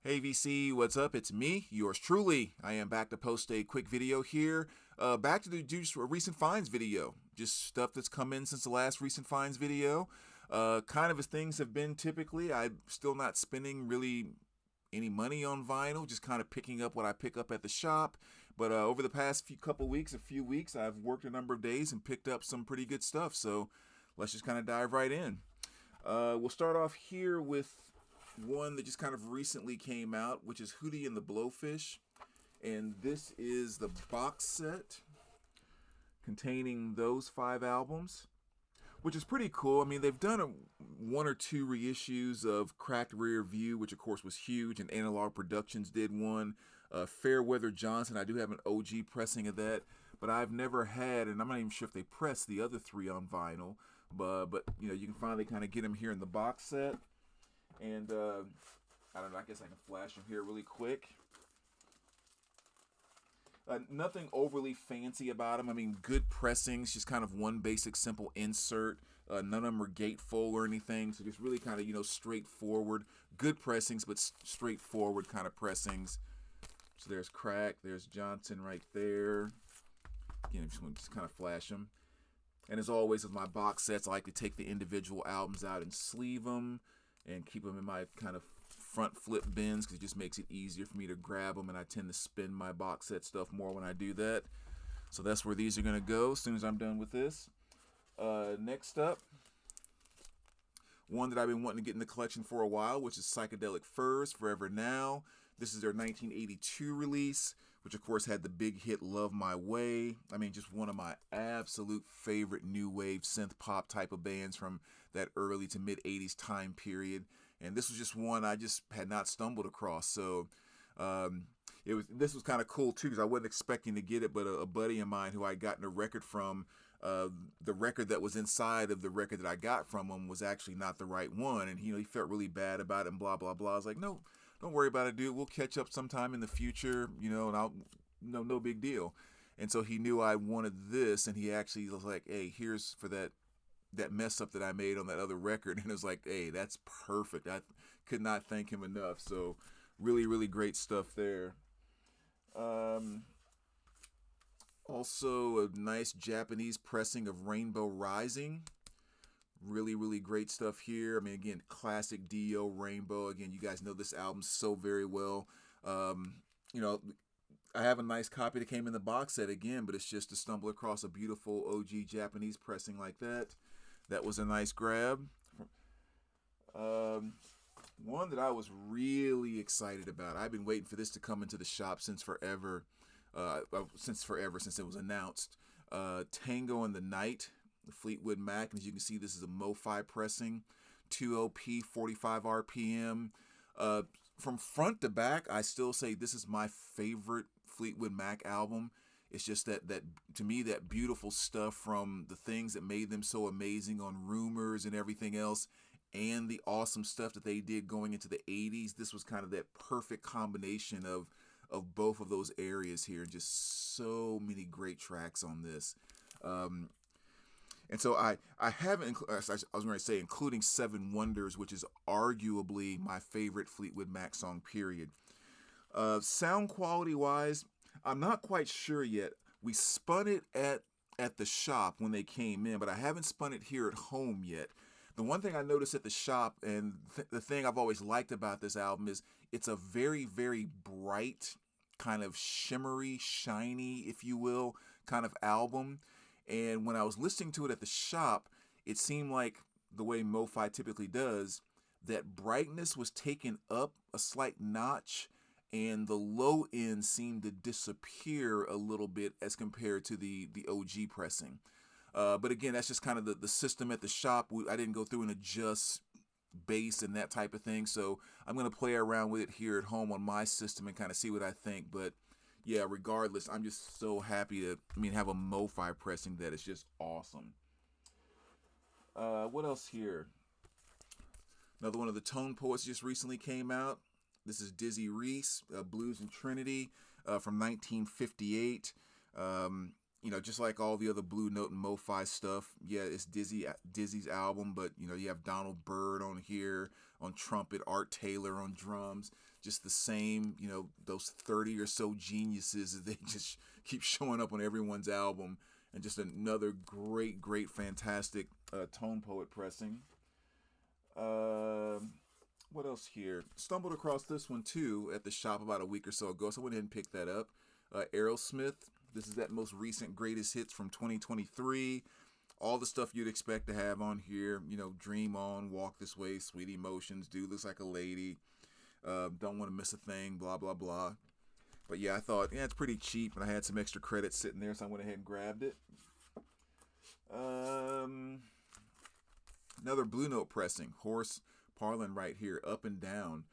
Hey VC, what's up? It's me, yours truly. I am back to post a quick video here. Back to do just a recent finds video. Just stuff that's come in since the last recent finds video. Kind of as things have been typically. I'm still not spending really any money on vinyl, just kind of picking up what I pick up at the shop. But over the past a few weeks, I've worked a number of days and picked up some pretty good stuff. So let's just kind of dive right in. We'll start off here with one that just kind of recently came out, which is Hootie and the Blowfish. And this is the box set containing those 5 albums, which is pretty cool. I mean, they've done one or two reissues of Cracked Rear View, which of course was huge, and Analog Productions did one. Fairweather Johnson, I do have an OG pressing of that, but I've never had, and I'm not even sure if they pressed the other 3 on vinyl, but you know, you can finally kind of get them here in the box set. And I don't know, I guess I can flash them here really quick. Nothing overly fancy about them. I mean, good pressings, just kind of one basic simple insert. None of them are gatefold or anything, so just really kind of, you know, straightforward. Good pressings, but straightforward kind of pressings. So there's Crack, there's Johnson right there. Again, I just want to just kind of flash them. And as always with my box sets, I like to take the individual albums out and sleeve them and keep them in my kind of front flip bins because it just makes it easier for me to grab them, and I tend to spin my box set stuff more when I do that. So that's where these are going to go as soon as I'm done with this. Next up, one that I've been wanting to get in the collection for a while, which is Psychedelic Furs, Forever Now. This is their 1982 release, which of course had the big hit Love My Way. I mean, just one of my absolute favorite new wave synth pop type of bands from that early to mid 80s time period. And this was just one I just had not stumbled across. So this was kind of cool too, because I wasn't expecting to get it, but a buddy of mine who I'd gotten a record from, the record that was inside of the record that I got from him was actually not the right one, and he felt really bad about it and blah blah blah. I was like, no, don't worry about it, dude. We'll catch up sometime in the future, and I'll no big deal. And so he knew I wanted this, and he actually was like, hey, here's for that mess up that I made on that other record. And it was like, hey, that's perfect. I could not thank him enough. So really, really great stuff there. Also a nice Japanese pressing of Rainbow Rising. Really, really great stuff here. I mean, again, classic Dio Rainbow. Again, you guys know this album so very well. I have a nice copy that came in the box set again, but it's just to stumble across a beautiful OG Japanese pressing like that. That was a nice grab. One that I was really excited about. I've been waiting for this to come into the shop since forever. Since it was announced. Tango in the Night, the Fleetwood Mac. And as you can see, this is a Mofi pressing. 2LP, 45 RPM. From front to back, I still say this is my favorite Fleetwood Mac album. It's just that to me, that beautiful stuff from the things that made them so amazing on Rumors and everything else, and the awesome stuff that they did going into the 80s. This was kind of that perfect combination of both of those areas here. Just so many great tracks on this. And so I haven't, I was going to say, including Seven Wonders, which is arguably my favorite Fleetwood Mac song, period. Sound quality wise, I'm not quite sure yet. We spun it at the shop when they came in, but I haven't spun it here at home yet. The one thing I noticed at the shop, and the thing I've always liked about this album, is it's a very, very bright, kind of shimmery, shiny, if you will, kind of album. And when I was listening to it at the shop, it seemed like the way Mofi typically does, that brightness was taken up a slight notch, and the low end seemed to disappear a little bit as compared to the OG pressing. But again, that's just kind of the system at the shop. I didn't go through and adjust bass and that type of thing, so I'm going to play around with it here at home on my system and kind of see what I think. But yeah, regardless, I'm just so happy to have a Mofi pressing that is just awesome. What else here? Another one of the Tone Poets just recently came out. This is Dizzy Reese, Blues and Trinity, from 1958. just like all the other Blue Note and Mofi stuff, yeah, it's Dizzy's album, but you have Donald Byrd on here on trumpet, Art Taylor on drums, just the same, those 30 or so geniuses that they just keep showing up on everyone's album, and just another great, fantastic Tone Poet pressing. What else here? Stumbled across this one too at the shop about a week or so ago, so I went ahead and picked that up. Aerosmith. This is that most recent greatest hits from 2023. All the stuff you'd expect to have on here. Dream On, Walk This Way, Sweet Emotions, Dude Looks Like a Lady, Don't Want to Miss a Thing, blah, blah, blah. But yeah, I thought, it's pretty cheap, and I had some extra credits sitting there, so I went ahead and grabbed it. Another Blue Note pressing, Horace Parlin right here, Up and Down.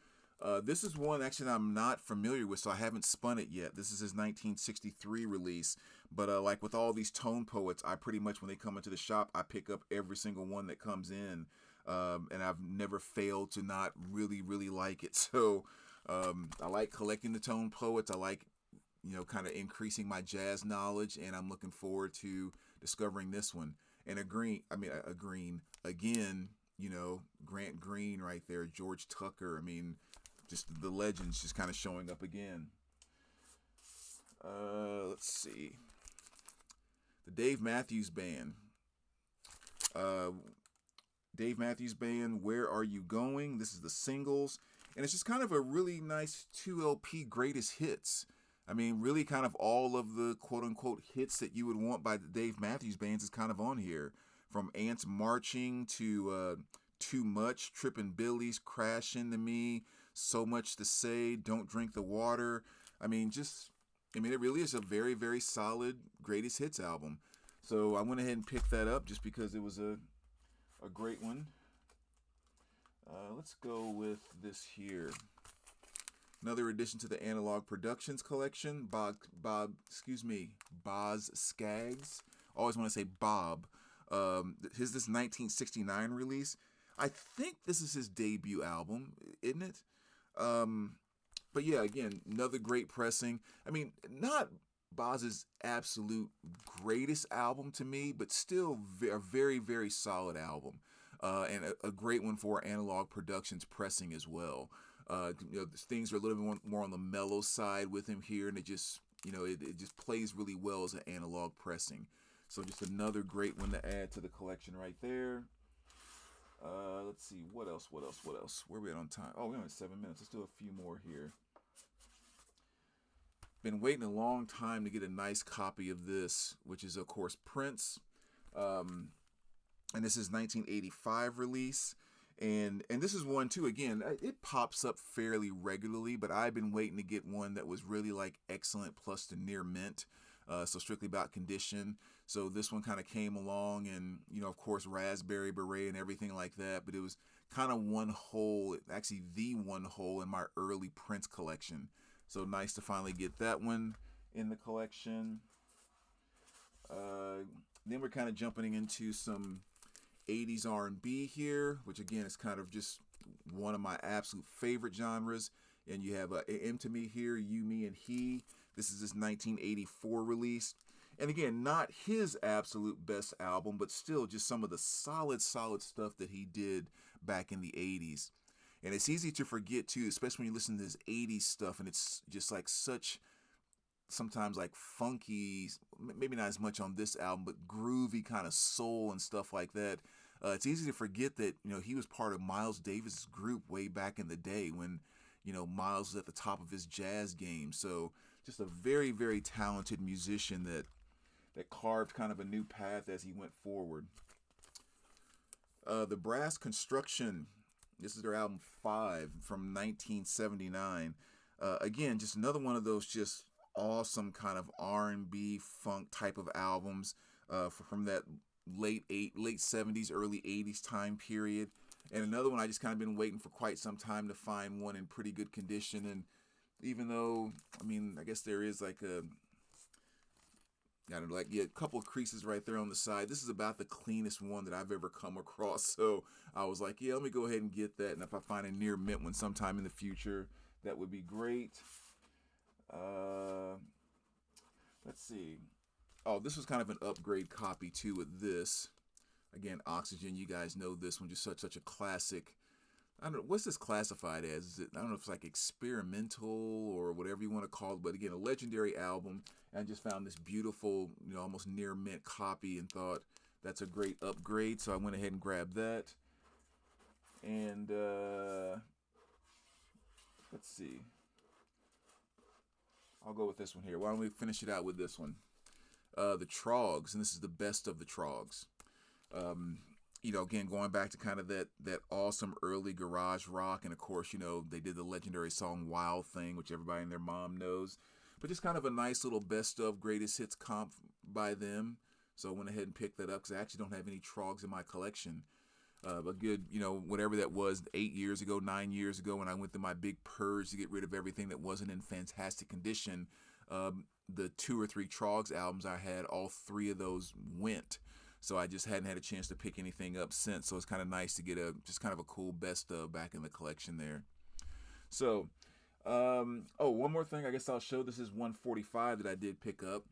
This is one actually I'm not familiar with, so I haven't spun it yet. This is his 1963 release. But like with all these Tone Poets, I pretty much, when they come into the shop, I pick up every single one that comes in. And I've never failed to not really like it. So I like collecting the Tone Poets. I like, kind of increasing my jazz knowledge. And I'm looking forward to discovering this one. And again, Grant Green right there, George Tucker. Just the legends just kind of showing up again. Let's see. The Dave Matthews Band. Dave Matthews Band, Where Are You Going? This is the singles. And it's just kind of a really nice 2 LP greatest hits. Really kind of all of the quote-unquote hits that you would want by the Dave Matthews Bands is kind of on here. From Ants Marching to Too Much, Trippin' Billies, Crash Into Me, So Much to Say, Don't Drink the Water. It really is a very, very solid greatest hits album. So I went ahead and picked that up just because it was a great one. Let's go with this here. Another addition to the Analog Productions collection, Boz Scaggs. Always want to say Bob. This 1969 release. I think this is his debut album, isn't it? But yeah, again, another great pressing. Not Boz's absolute greatest album to me, but still a very, very solid album. And a great one for Analog Productions pressing as well. Things are a little bit more on the mellow side with him here, and it just plays really well as an analog pressing. So just another great one to add to the collection right there. Let's see, what else? Where are we at on time? Oh, we're only 7 minutes. Let's do a few more here. Been waiting a long time to get a nice copy of this, which is, of course, Prince. And this is 1985 release. And this is one, too, again, it pops up fairly regularly, but I've been waiting to get one that was really, excellent plus the near mint. So Strictly About Condition. So this one kind of came along, and, of course, Raspberry Beret and everything like that. But it was kind of one hole, actually the one hole in my early Prince collection. So nice to finally get that one in the collection. Then we're kind of jumping into some 80s R&B here, which again is kind of just one of my absolute favorite genres. And you have M to Me here, You, Me, and He. This is his 1984 release. And again, not his absolute best album, but still just some of the solid stuff that he did back in the 80s. And it's easy to forget, too, especially when you listen to this 80s stuff, and it's just such, sometimes funky, maybe not as much on this album, but groovy kind of soul and stuff like that. It's easy to forget that, he was part of Miles Davis' group way back in the day when, Miles was at the top of his jazz game. So just a very, very talented musician that carved kind of a new path as he went forward. The Brass Construction, this is their album 5 from 1979. Again, just another one of those just awesome kind of R&B funk type of albums from that late 70s, early 80s time period. And another one I just kind of been waiting for quite some time to find one in pretty good condition. And even though, I guess there is a couple of creases right there on the side. This is about the cleanest one that I've ever come across. So I was like, yeah, let me go ahead and get that. And if I find a near mint one sometime in the future, that would be great. Let's see. Oh, this was kind of an upgrade copy too with this. Again, Oxygen. You guys know this one, just such a classic. I don't know what's this classified as. Is it? I don't know if it's like experimental or whatever you want to call it. But again, a legendary album. And I just found this beautiful, almost near mint copy and thought that's a great upgrade. So I went ahead and grabbed that. And let's see. I'll go with this one here. Why don't we finish it out with this one? The Trogs, and this is the best of the Trogs. Again, going back to kind of that awesome early garage rock, and of course, they did the legendary song Wild Thing, which everybody and their mom knows. But just kind of a nice little best of greatest hits comp by them. So I went ahead and picked that up because I actually don't have any Trogs in my collection. A good, whatever that was, 8 years ago, 9 years ago, when I went through my big purge to get rid of everything that wasn't in fantastic condition, the 2 or 3 Trogs albums I had, all 3 of those went. So I just hadn't had a chance to pick anything up since. So it's kind of nice to get just kind of a cool best of back in the collection there. So, one more thing I guess I'll show. This is 145 that I did pick up.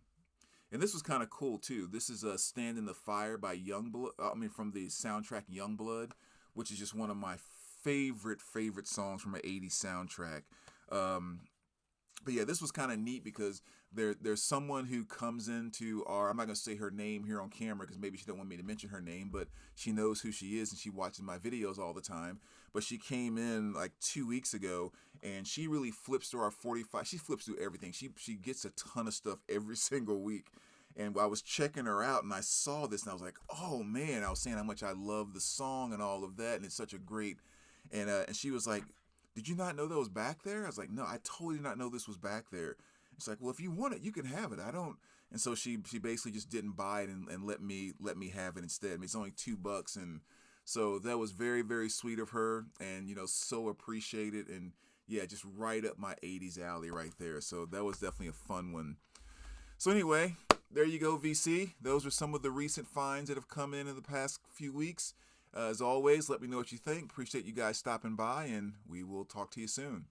And this was kind of cool too. This is Stand in the Fire by Youngblood. From the soundtrack Youngblood, which is just one of my favorite songs from an 80s soundtrack. But yeah, this was kind of neat because there's someone who comes into I'm not going to say her name here on camera because maybe she don't want me to mention her name, but she knows who she is and she watches my videos all the time. But she came in like 2 weeks ago and she really flips through our 45. She flips through everything. She gets a ton of stuff every single week. And I was checking her out and I saw this and I was like, oh man, I was saying how much I love the song and all of that. And it's such a great, and she was like, did you not know that was back there? I was like, no, I totally did not know this was back there. It's like, well, if you want it, you can have it. I don't. And so she basically just didn't buy it and let me have it instead. It's only $2, and so that was very, very sweet of her, and so appreciated, and yeah, just right up my 80s alley right there. So that was definitely a fun one. So anyway, there you go, VC. Those are some of the recent finds that have come in the past few weeks. As always, let me know what you think. Appreciate you guys stopping by, and we will talk to you soon.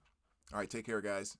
All right, take care, guys.